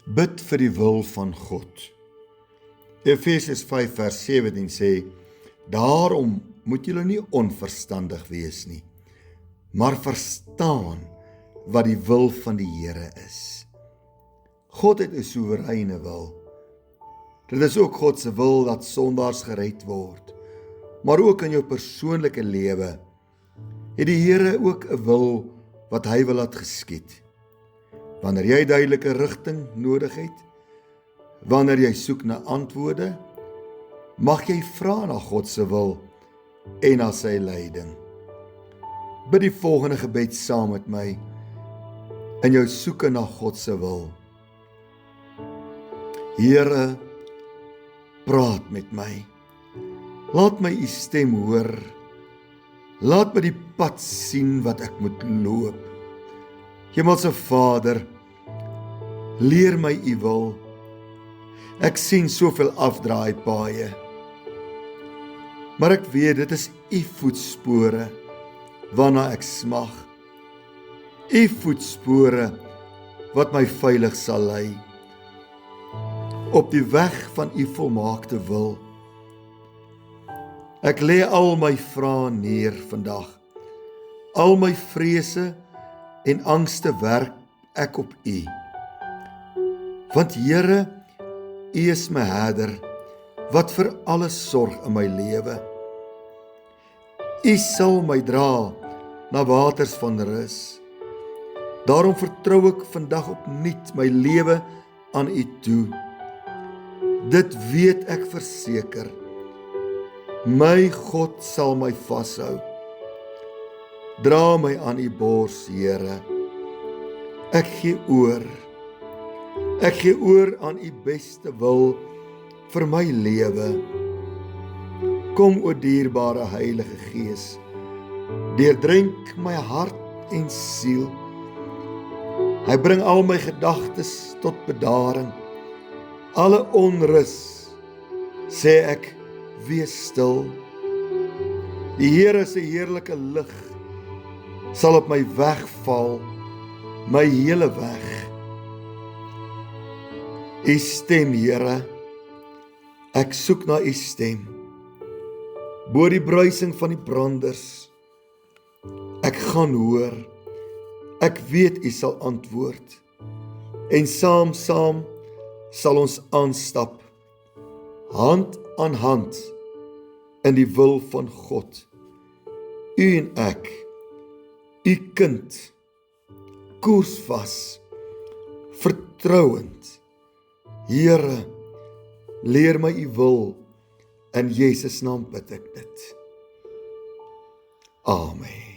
Bid vir die wil van God. Efesiërs 5 vers 17 sê, daarom moet julle nie onverstandig wees nie, maar verstaan wat die wil van die Here is. God het 'n soewereine wil. Dit is ook God se wil dat sondaars gered word, maar ook in jou persoonlike lewe het die Here ook 'n wil wat hy wil laat geskied. Wanneer jy duidelike rigting nodig het, wanneer jy soek na antwoorde, mag jy vra na God se wil en na sy leiding. Bid die volgende gebed saam met my in jou soeke na God se wil. Here, praat met my. Laat my u stem hoor. Laat my die pad sien wat ek moet loop. Hemelse Vader, leer my u wil. Ek sien soveel afdraaipaaie, maar ek weet dit is u voetspore waarna ek smag. U voetspore wat my veilig sal lei op die weg van u volmaakte wil. Ek lê al my vrae neer vandag. Al my vrese en angste werk ek op u. Want Here, u is my herder wat vir alles sorg in my lewe. U sal my dra na waters van rus. Daarom vertrou ek vandag opnuut my lewe aan u toe. Dit weet ek verseker. My God sal my vashou. Dra my aan u bors, Here. Ek gee oor. Ek gee oor aan u beste wil vir my lewe. Kom, o dierbare Heilige Gees, deurdrink my hart en siel. Hy bring al my gedagtes tot bedaring. Alle onrus, sê ek, wees stil. Die Here se heerlike lig sal op my weg val, my hele weg. U stem, Here, ek soek na u stem. Bo die bruising van die branders, ek gaan hoor, ek weet u sal antwoord, en saam sal ons aanstap, hand aan hand, in die wil van God. U en ek, u kind, koersvas, vertrouend. Here, leer my u wil, in Jesus naam bid ek dit. Amen.